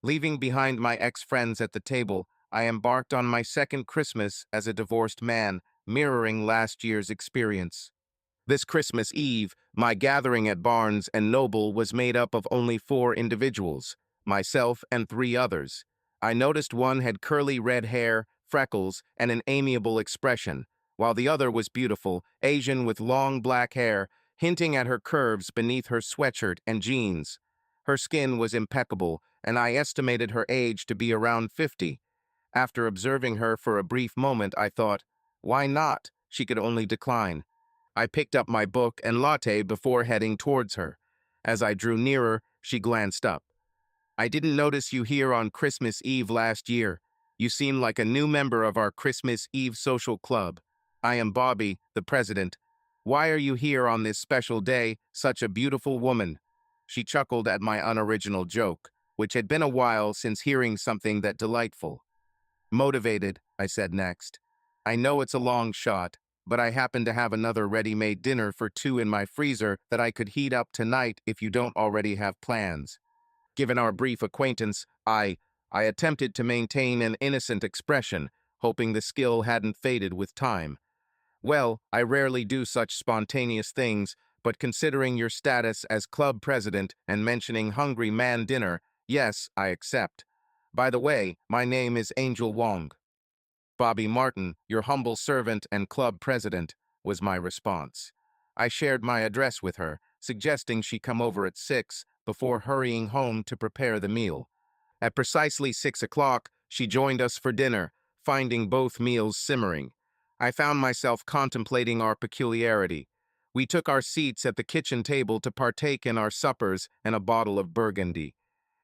Leaving behind my ex-friends at the table, I embarked on my second Christmas as a divorced man, mirroring last year's experience. This Christmas Eve, my gathering at Barnes and Noble was made up of only 4 individuals, myself and 3 others. I noticed one had curly red hair, freckles, and an amiable expression, while the other was beautiful, Asian with long black hair, hinting at her curves beneath her sweatshirt and jeans. Her skin was impeccable, and I estimated her age to be around 50. After observing her for a brief moment, I thought, why not? She could only decline. I picked up my book and latte before heading towards her. As I drew nearer, she glanced up. "I didn't notice you here on Christmas Eve last year. You seem like a new member of our Christmas Eve social club. I am Bobby, the president. Why are you here on this special day, such a beautiful woman?" She chuckled at my unoriginal joke, which had been a while since hearing something that delightful. "Motivated," I said next. "I know it's a long shot, but I happen to have another ready-made dinner for 2 in my freezer that I could heat up tonight if you don't already have plans." Given our brief acquaintance, I attempted to maintain an innocent expression, hoping the skill hadn't faded with time. "Well, I rarely do such spontaneous things, but considering your status as club president and mentioning hungry man dinner, yes, I accept. By the way, my name is Angel Wong." "Bobby Martin, your humble servant and club president," was my response. I shared my address with her, suggesting she come over at 6 before hurrying home to prepare the meal. At precisely 6 o'clock, she joined us for dinner, finding both meals simmering. I found myself contemplating our peculiarity. We took our seats at the kitchen table to partake in our suppers and a bottle of Burgundy.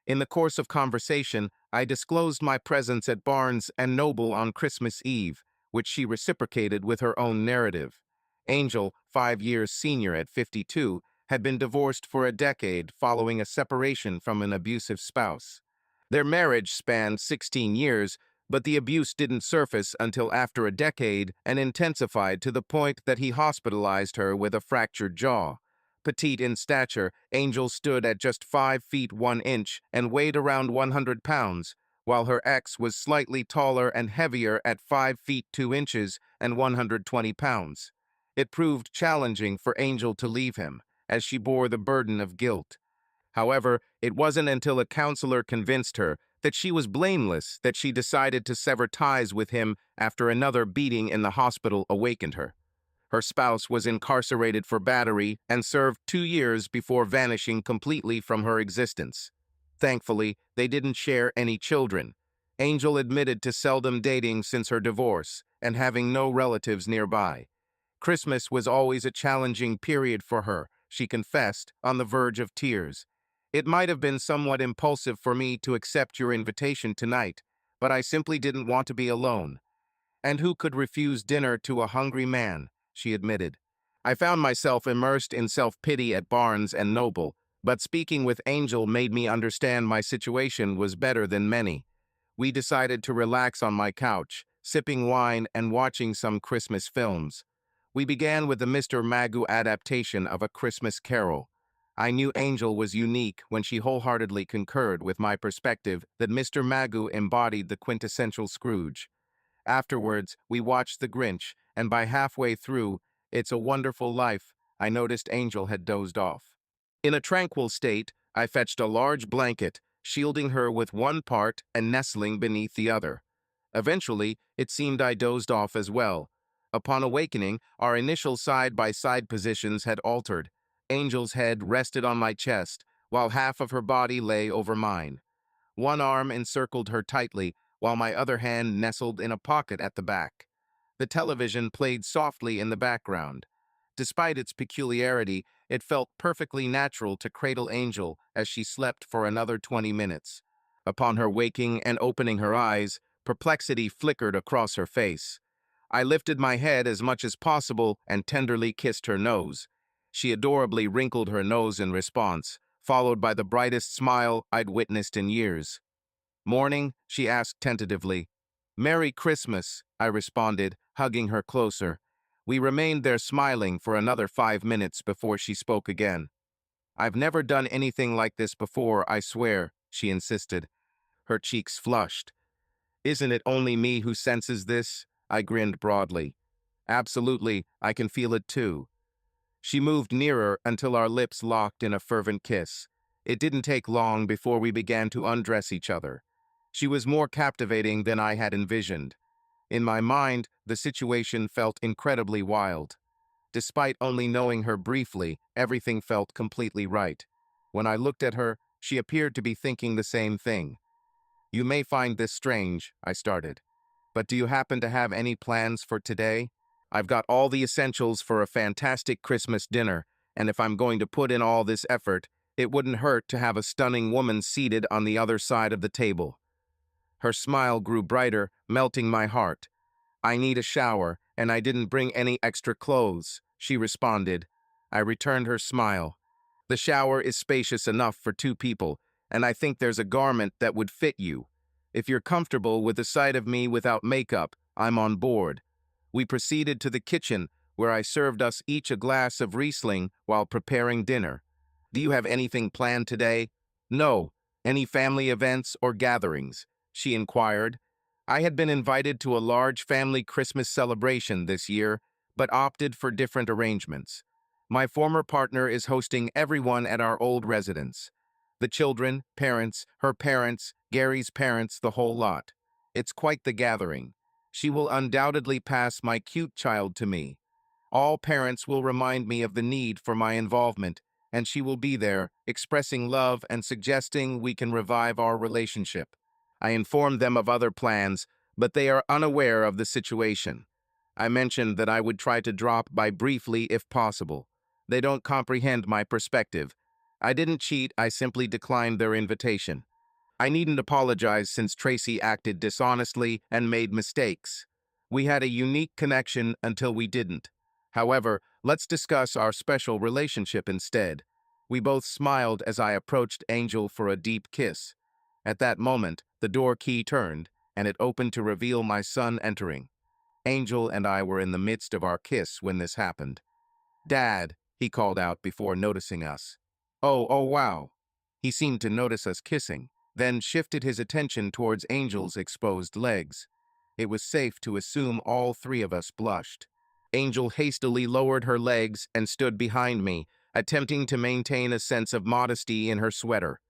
In the course of conversation, I disclosed my presence at Barnes and Noble on Christmas Eve, which she reciprocated with her own narrative. Angel, 5 years senior at 52, had been divorced for a decade following a separation from an abusive spouse. Their marriage spanned 16 years, but the abuse didn't surface until after a decade and intensified to the point that he hospitalized her with a fractured jaw. Petite in stature, Angel stood at just 5 feet 1 inch and weighed around 100 pounds, while her ex was slightly taller and heavier at 5 feet 2 inches and 120 pounds. It proved challenging for Angel to leave him, as she bore the burden of guilt. However, it wasn't until a counselor convinced her that she was blameless that she decided to sever ties with him after another beating in the hospital awakened her. Her spouse was incarcerated for battery and served 2 years before vanishing completely from her existence. Thankfully, they didn't share any children. Angel admitted to seldom dating since her divorce and having no relatives nearby. Christmas was always a challenging period for her, she confessed, on the verge of tears. It might have been somewhat impulsive for me to accept your invitation tonight, but I simply didn't want to be alone. And who could refuse dinner to a hungry man, she admitted. I found myself immersed in self-pity at Barnes and Noble, but speaking with Angel made me understand my situation was better than many. We decided to relax on my couch, sipping wine and watching some Christmas films. We began with the Mr. Magoo adaptation of A Christmas Carol. I knew Angel was unique when she wholeheartedly concurred with my perspective that Mr. Magoo embodied the quintessential Scrooge. Afterwards, we watched The Grinch, and by halfway through It's a Wonderful Life, I noticed Angel had dozed off. In a tranquil state, I fetched a large blanket, shielding her with one part and nestling beneath the other. Eventually, it seemed I dozed off as well. Upon awakening, our initial side-by-side positions had altered. Angel's head rested on my chest, while half of her body lay over mine. One arm encircled her tightly, while my other hand nestled in a pocket at the back. The television played softly in the background. Despite its peculiarity, it felt perfectly natural to cradle Angel as she slept for another 20 minutes. Upon her waking and opening her eyes, perplexity flickered across her face. I lifted my head as much as possible and tenderly kissed her nose. She adorably wrinkled her nose in response, followed by the brightest smile I'd witnessed in years. "Morning?" she asked tentatively. "Merry Christmas," I responded, hugging her closer. We remained there smiling for another 5 minutes before she spoke again. "I've never done anything like this before, I swear," she insisted. Her cheeks flushed. "Isn't it only me who senses this?" I grinned broadly. "Absolutely, I can feel it too." She moved nearer until our lips locked in a fervent kiss. It didn't take long before we began to undress each other. She was more captivating than I had envisioned. In my mind, the situation felt incredibly wild. Despite only knowing her briefly, everything felt completely right. When I looked at her, she appeared to be thinking the same thing. "You may find this strange," I started, "but do you happen to have any plans for today? I've got all the essentials for a fantastic Christmas dinner, and if I'm going to put in all this effort, it wouldn't hurt to have a stunning woman seated on the other side of the table." Her smile grew brighter, melting my heart. "I need a shower, and I didn't bring any extra clothes," she responded. I returned her smile. "The shower is spacious enough for 2 people, and I think there's a garment that would fit you. If you're comfortable with the sight of me without makeup, I'm on board." We proceeded to the kitchen, where I served us each a glass of Riesling while preparing dinner. "Do you have anything planned today?" "No. Any family events or gatherings?" she inquired. I had been invited to a large family Christmas celebration this year, but opted for different arrangements. My former partner is hosting everyone at our old residence. The children, parents, her parents, Gary's parents, the whole lot. It's quite the gathering. She will undoubtedly pass my cute child to me. All parents will remind me of the need for my involvement, and she will be there, expressing love and suggesting we can revive our relationship. I informed them of other plans, but they are unaware of the situation. I mentioned that I would try to drop by briefly if possible. They don't comprehend my perspective. I didn't cheat, I simply declined their invitation. I needn't apologize since Tracy acted dishonestly and made mistakes. We had a unique connection until we didn't. However, let's discuss our special relationship instead. We both smiled as I approached Angel for a deep kiss. At that moment, the door key turned, and it opened to reveal my son entering. Angel and I were in the midst of our kiss when this happened. "Dad," he called out before noticing us. Oh, wow." He seemed to notice us kissing, then shifted his attention towards Angel's exposed legs. It was safe to assume all 3 of us blushed. Angel hastily lowered her legs and stood behind me, attempting to maintain a sense of modesty in her sweater.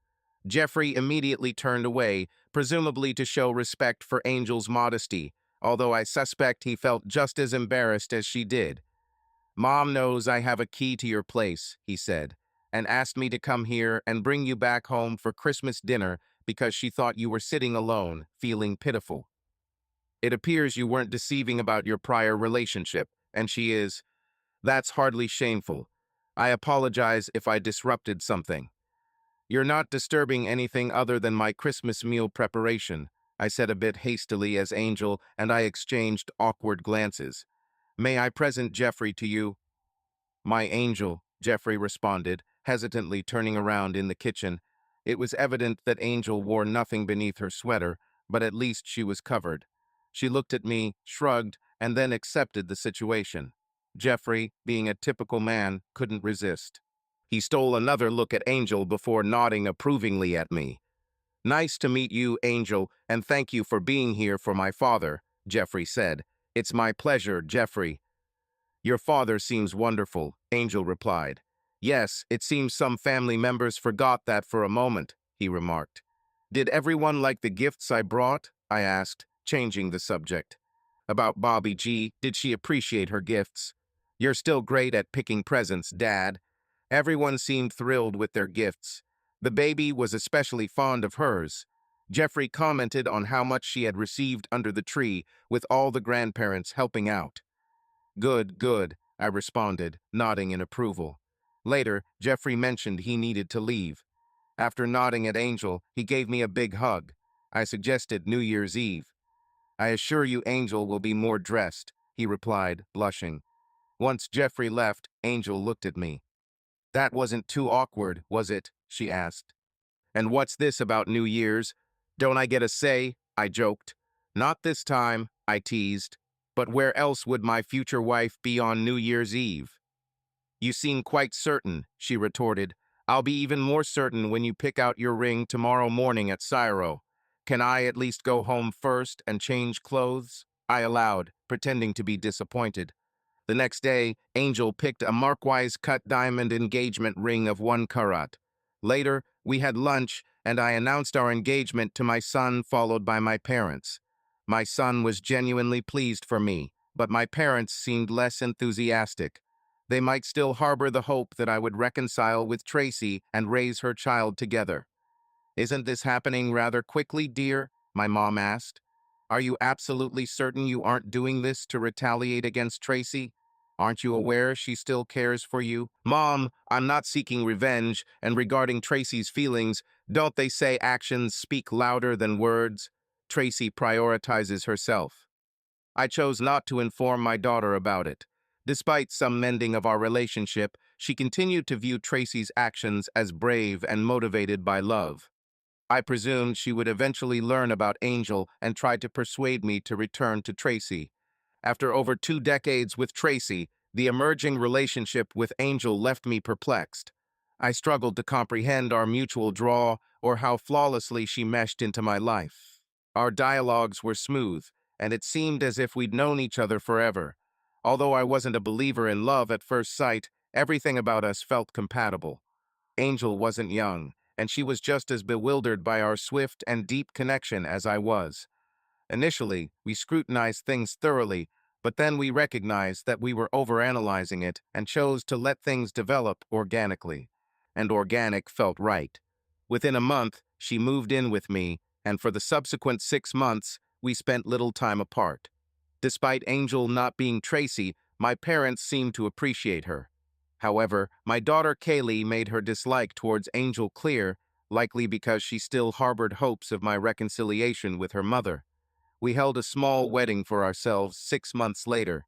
Jeffrey immediately turned away, presumably to show respect for Angel's modesty, although I suspect he felt just as embarrassed as she did. "Mom knows I have a key to your place," he said, "and asked me to come here and bring you back home for Christmas dinner because she thought you were sitting alone, feeling pitiful. It appears you weren't deceiving about your prior relationship, and she is. That's hardly shameful. I apologize if I disrupted something. You're not disturbing anything other than my Christmas meal preparation, I said a bit hastily as Angel and I exchanged awkward glances. May I present Jeffrey to you? My angel, Jeffrey responded, hesitantly turning around in the kitchen. It was evident that Angel wore nothing beneath her sweater, but at least she was covered. She looked at me, shrugged, and then accepted the situation. Jeffrey, being a typical man, couldn't resist. He stole another look at Angel before nodding approvingly at me. Nice to meet you, Angel, and thank you for being here for my father, Jeffrey said. It's my pleasure, Jeffrey. Your father seems wonderful, Angel replied. Yes, it seems some family members forgot that for a moment, he remarked. Did everyone like the gifts I brought? I asked, changing the subject. About Bobby G, did she appreciate her gifts? You're still great at picking presents, Dad. Everyone seemed thrilled with their gifts. The baby was especially fond of hers. Jeffrey commented on how much she had received under the tree, with all the grandparents helping out. Good, good, I responded, nodding in approval. Later, Jeffrey mentioned he needed to leave. After nodding at Angel, he gave me a big hug. I suggested New Year's Eve. I assure you Angel will be more dressed, he replied, blushing. Once Jeffrey left, Angel looked at me. That wasn't too awkward, was it? She asked. And what's this about New Year's? Don't I get a say? I joked. Not this time, I teased. But where else would my future wife be on New Year's Eve? You seem quite certain, she retorted. I'll be even more certain when you pick out your ring tomorrow morning at Syro. Can I at least go home first and change clothes? I allowed, pretending to be disappointed. The next day, Angel picked a Marquise cut diamond engagement ring of 1 carat. Later, we had lunch, and I announced our engagement to my son, followed by my parents. My son was genuinely pleased for me, but my parents seemed less enthusiastic. They might still harbor the hope that I would reconcile with Tracy and raise her child together. Isn't this happening rather quickly, dear? My mom asked. Are you absolutely certain you aren't doing this to retaliate against Tracy? Aren't you aware she still cares for you? Mom, I'm not seeking revenge, and regarding Tracy's feelings, don't they say actions speak louder than words? Tracy prioritizes herself. I chose not to inform my daughter about it. Despite some mending of our relationship, she continued to view Tracy's actions as brave and motivated by love. I presumed she would eventually learn about Angel and try to persuade me to return to Tracy. After over 2 decades with Tracy, the emerging relationship with Angel left me perplexed. I struggled to comprehend our mutual draw or how flawlessly she meshed into my life. Our dialogues were smooth, and it seemed as if we'd known each other forever. Although I wasn't a believer in love at first sight, everything about us felt compatible. Angel wasn't young, and she was just as bewildered by our swift and deep connection as I was. Initially, we scrutinized things thoroughly, but then we recognized that we were overanalyzing it and chose to let things develop organically. And organic felt right. Within a month, she moved in with me, and for the subsequent 6 months, we spent little time apart. Despite Angel not being Tracy, my parents seemed to appreciate her. However, my daughter Kaylee made her dislike towards Angel clear, likely because she still harbored hopes of my reconciliation with her mother. We held a small wedding for ourselves 6 months later.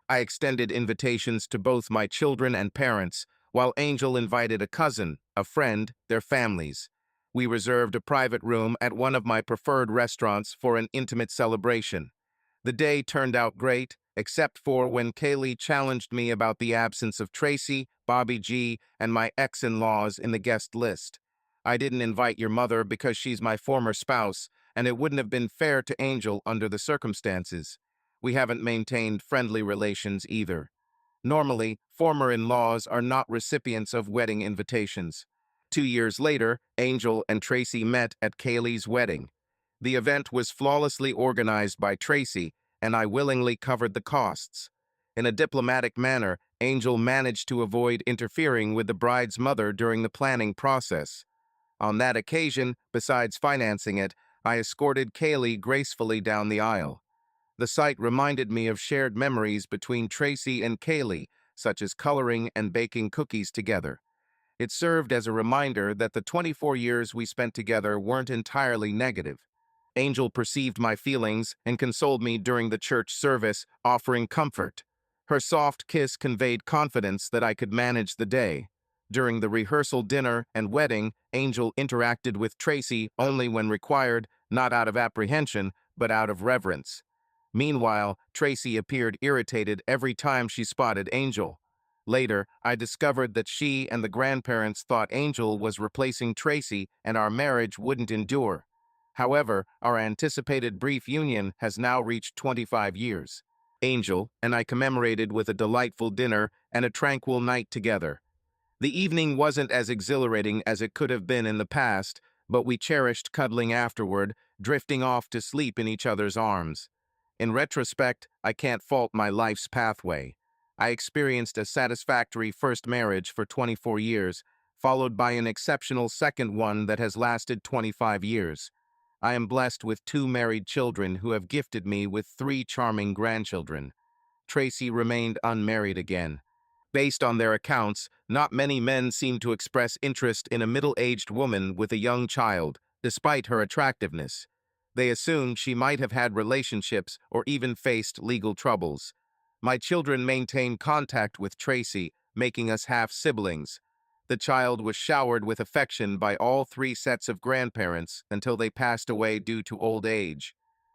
I extended invitations to both my children and parents, while Angel invited a cousin, a friend, their families. We reserved a private room at one of my preferred restaurants for an intimate celebration. The day turned out great, except for when Kaylee challenged me about the absence of Tracy, Bobby G, and my ex-in-laws in the guest list. I didn't invite your mother because she's my former spouse, and it wouldn't have been fair to Angel under the circumstances. We haven't maintained friendly relations either. Normally, former in-laws are not recipients of wedding invitations. 2 years later, Angel and Tracy met at Kaylee's wedding. The event was flawlessly organized by Tracy, and I willingly covered the costs. In a diplomatic manner, Angel managed to avoid interfering with the bride's mother during the planning process. On that occasion, besides financing it, I escorted Kaylee gracefully down the aisle. The sight reminded me of shared memories between Tracy and Kaylee, such as coloring and baking cookies together. It served as a reminder that the 24 years we spent together weren't entirely negative. Angel perceived my feelings and consoled me during the church service, offering comfort. Her soft kiss conveyed confidence that I could manage the day. During the rehearsal dinner and wedding, Angel interacted with Tracy only when required, not out of apprehension, but out of reverence. Meanwhile, Tracy appeared irritated every time she spotted Angel. Later, I discovered that she and the grandparents thought Angel was replacing Tracy and our marriage wouldn't endure. However, our anticipated brief union has now reached 25 years. Angel and I commemorated with a delightful dinner and a tranquil night together. The evening wasn't as exhilarating as it could have been in the past, but we cherished cuddling afterward, drifting off to sleep in each other's arms. In retrospect, I can't fault my life's pathway. I experienced a satisfactory first marriage for 24 years, followed by an exceptional second one that has lasted 25 years. I am blessed with 2 married children who have gifted me with 3 charming grandchildren. Tracy remained unmarried again. Based on their accounts, not many men seem to express interest in a middle-aged woman with a young child, despite her attractiveness. They assumed she might have had relationships or even faced legal troubles. My children maintain contact with Tracy, making us half-siblings. The child was showered with affection by all 3 sets of grandparents until they passed away due to old age.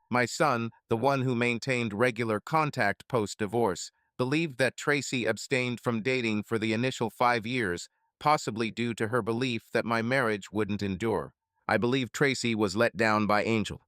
My son, the one who maintained regular contact post-divorce, believed that Tracy abstained from dating for the initial 5 years, possibly due to her belief that my marriage wouldn't endure. I believe Tracy was let down by Angel.